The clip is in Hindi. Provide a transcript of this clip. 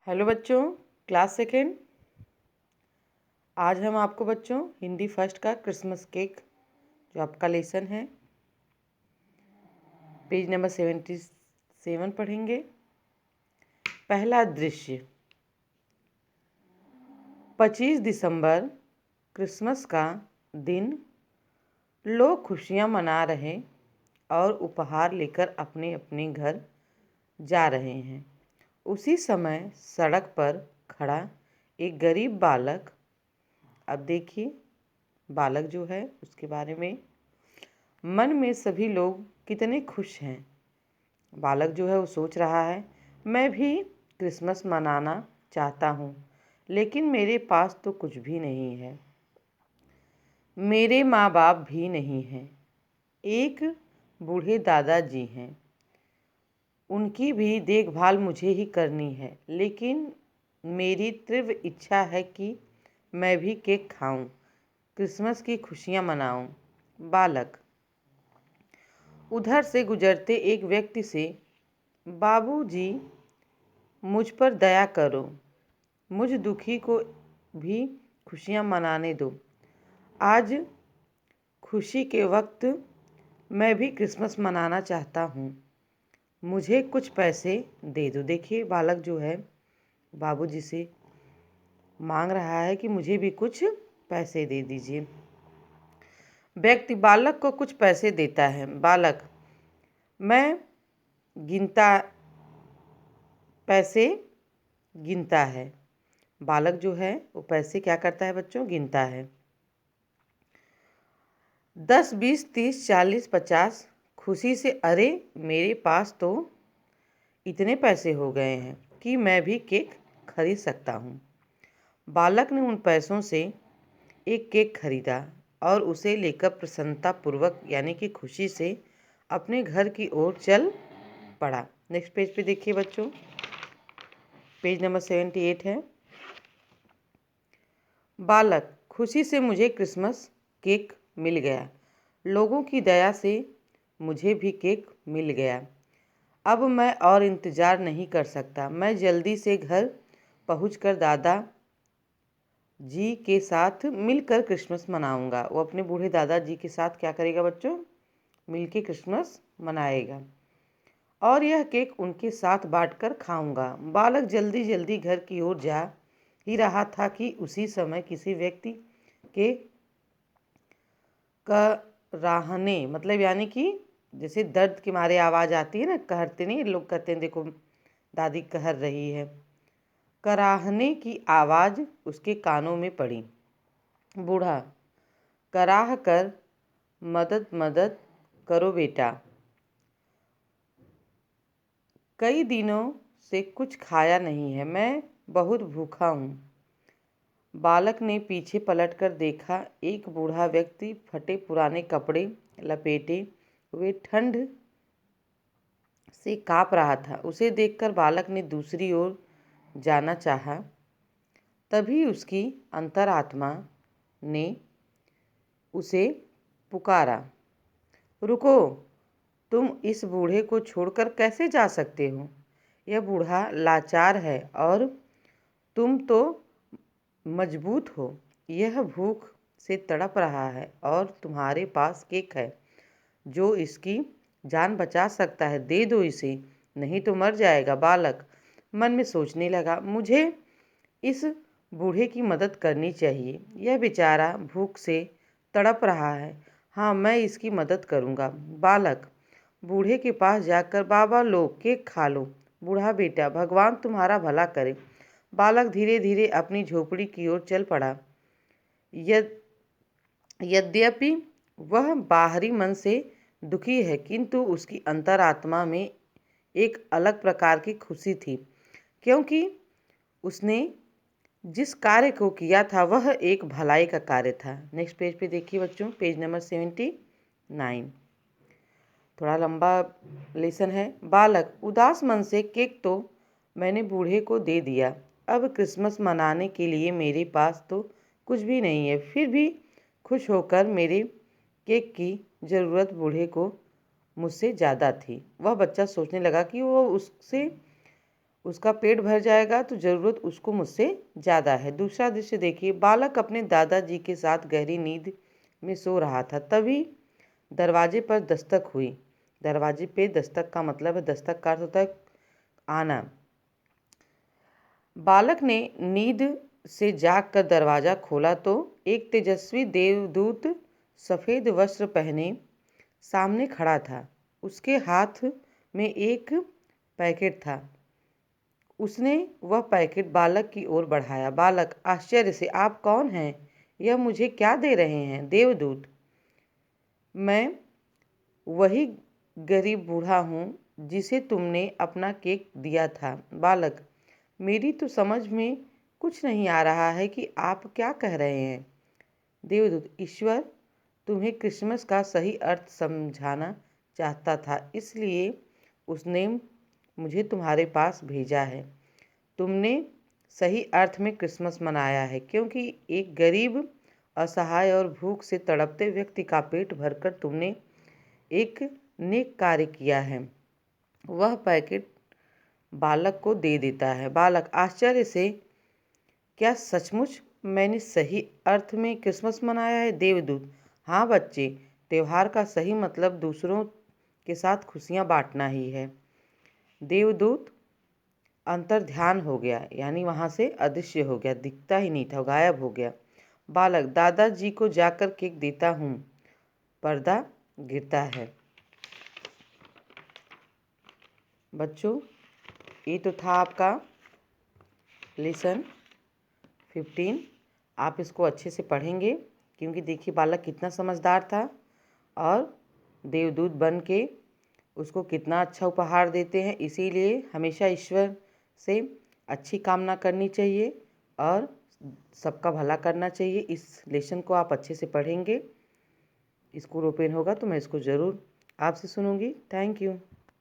हेलो बच्चों, क्लास सेकेंड। आज हम आपको बच्चों हिंदी फर्स्ट का क्रिसमस केक जो आपका लेसन है पेज नंबर 77 पढ़ेंगे। पहला दृश्य। 25 दिसंबर क्रिसमस का दिन। लोग खुशियां मना रहे और उपहार लेकर अपने अपने घर जा रहे हैं। उसी समय सड़क पर खड़ा एक गरीब बालक, अब देखिए बालक जो है उसके बारे में, मन में सभी लोग कितने खुश हैं। बालक जो है वो सोच रहा है, मैं भी क्रिसमस मनाना चाहता हूँ, लेकिन मेरे पास तो कुछ भी नहीं है। मेरे माँ बाप भी नहीं हैं। एक बूढ़े दादाजी हैं, उनकी भी देखभाल मुझे ही करनी है, लेकिन मेरी तीव्र इच्छा है कि मैं भी केक खाऊं, क्रिसमस की खुशियां मनाऊं। बालक उधर से गुजरते एक व्यक्ति से, बाबूजी मुझ पर दया करो, मुझ दुखी को भी खुशियां मनाने दो। आज खुशी के वक्त मैं भी क्रिसमस मनाना चाहता हूँ, मुझे कुछ पैसे दे दो। देखिए बालक जो है बाबूजी से मांग रहा है कि मुझे भी कुछ पैसे दे दीजिए। व्यक्ति बालक को कुछ पैसे देता है। बालक मैं पैसे गिनता है। बालक जो है वो पैसे क्या करता है बच्चों, गिनता है। 10, 20, 30, 40, 50 खुशी से, अरे मेरे पास तो इतने पैसे हो गए हैं कि मैं भी केक खरीद सकता हूँ। बालक ने उन पैसों से एक केक खरीदा और उसे लेकर प्रसन्नतापूर्वक यानी कि खुशी से अपने घर की ओर चल पड़ा। नेक्स्ट पेज पे देखिए बच्चों, पेज नंबर 78 है। बालक खुशी से, मुझे क्रिसमस केक मिल गया, लोगों की दया से मुझे भी केक मिल गया। अब मैं और इंतज़ार नहीं कर सकता, मैं जल्दी से घर पहुंचकर दादा जी के साथ मिलकर क्रिसमस मनाऊंगा। वो अपने बूढ़े दादाजी के साथ क्या करेगा बच्चों, मिलके क्रिसमस मनाएगा और यह केक उनके साथ बांटकर खाऊंगा। बालक जल्दी जल्दी घर की ओर जा ही रहा था कि उसी समय किसी व्यक्ति के कराहने, मतलब यानी कि जैसे दर्द के मारे आवाज़ आती है ना, कहते नहीं लोग, कहते हैं देखो दादी कह रही है, कराहने की आवाज़ उसके कानों में पड़ी। बूढ़ा, कराह कर, मदद मदद करो बेटा, कई दिनों से कुछ खाया नहीं है, मैं बहुत भूखा हूँ। बालक ने पीछे पलटकर देखा, एक बूढ़ा व्यक्ति फटे पुराने कपड़े लपेटे हुए ठंड से काँप रहा था। उसे देखकर बालक ने दूसरी ओर जाना चाहा, तभी उसकी अंतरात्मा ने उसे पुकारा, रुको, तुम इस बूढ़े को छोड़कर कैसे जा सकते हो? यह बूढ़ा लाचार है और तुम तो मजबूत हो। यह भूख से तड़प रहा है और तुम्हारे पास केक है जो इसकी जान बचा सकता है, दे दो इसे, नहीं तो मर जाएगा। बालक मन में सोचने लगा, मुझे इस बूढ़े की मदद करनी चाहिए, यह बेचारा भूख से तड़प रहा है। हाँ, मैं इसकी मदद करूँगा। बालक बूढ़े के पास जाकर, बाबा लो केक खा लो। बूढ़ा, बेटा भगवान तुम्हारा भला करे। बालक धीरे धीरे अपनी झोपड़ी की ओर चल पड़ा। यद्यपि वह बाहरी मन से दुखी है, किंतु उसकी अंतरात्मा में एक अलग प्रकार की खुशी थी, क्योंकि उसने जिस कार्य को किया था वह एक भलाई का कार्य था। नेक्स्ट पेज पे देखिए बच्चों, पेज नंबर 79। थोड़ा लंबा लेसन है। बालक उदास मन से, केक तो मैंने बूढ़े को दे दिया, अब क्रिसमस मनाने के लिए मेरे पास तो कुछ भी नहीं है, फिर भी खुश होकर मेरे केक की ज़रूरत बूढ़े को मुझसे ज़्यादा थी। वह बच्चा सोचने लगा कि वो उससे उसका पेट भर जाएगा तो ज़रूरत उसको मुझसे ज़्यादा है। दूसरा दृश्य देखिए, बालक अपने दादाजी के साथ गहरी नींद में सो रहा था, तभी दरवाजे पर दस्तक हुई। दरवाजे पे दस्तक का मतलब है, दस्तक का अर्थ होता है आना। बालक ने नींद से जागकर दरवाज़ा खोला तो एक तेजस्वी देवदूत सफ़ेद वस्त्र पहने सामने खड़ा था। उसके हाथ में एक पैकेट था। उसने वह पैकेट बालक की ओर बढ़ाया। बालक आश्चर्य से, आप कौन हैं? यह मुझे क्या दे रहे हैं? देवदूत, मैं वही गरीब बूढ़ा हूँ जिसे तुमने अपना केक दिया था। बालक, मेरी तो समझ में कुछ नहीं आ रहा है कि आप क्या कह रहे हैं। देवदूत, ईश्वर तुम्हें क्रिसमस का सही अर्थ समझाना चाहता था, इसलिए उसने मुझे तुम्हारे पास भेजा है। तुमने सही अर्थ में क्रिसमस मनाया है, क्योंकि एक गरीब, असहाय और भूख से तड़पते व्यक्ति का पेट भरकर तुमने एक नेक कार्य किया है। वह पैकेट बालक को दे देता है। बालक आश्चर्य से, क्या सचमुच मैंने सही अर्थ में क्रिसमस मनाया है? देवदूत, हाँ बच्चे, त्योहार का सही मतलब दूसरों के साथ खुशियाँ बांटना ही है। देवदूत अंतर्ध्यान हो गया, यानी वहाँ से अदृश्य हो गया, दिखता ही नहीं था, गायब हो गया। बालक, दादाजी को जाकर केक देता हूँ। पर्दा गिरता है। बच्चों, ये तो था आपका लेसन 15। आप इसको अच्छे से पढ़ेंगे, क्योंकि देखिए बालक कितना समझदार था और देवदूत बन के उसको कितना अच्छा उपहार देते हैं। इसीलिए हमेशा ईश्वर से अच्छी कामना करनी चाहिए और सबका भला करना चाहिए। इस लेसन को आप अच्छे से पढ़ेंगे। स्कूल ओपन होगा तो मैं इसको ज़रूर आपसे सुनूंगी। Thank you.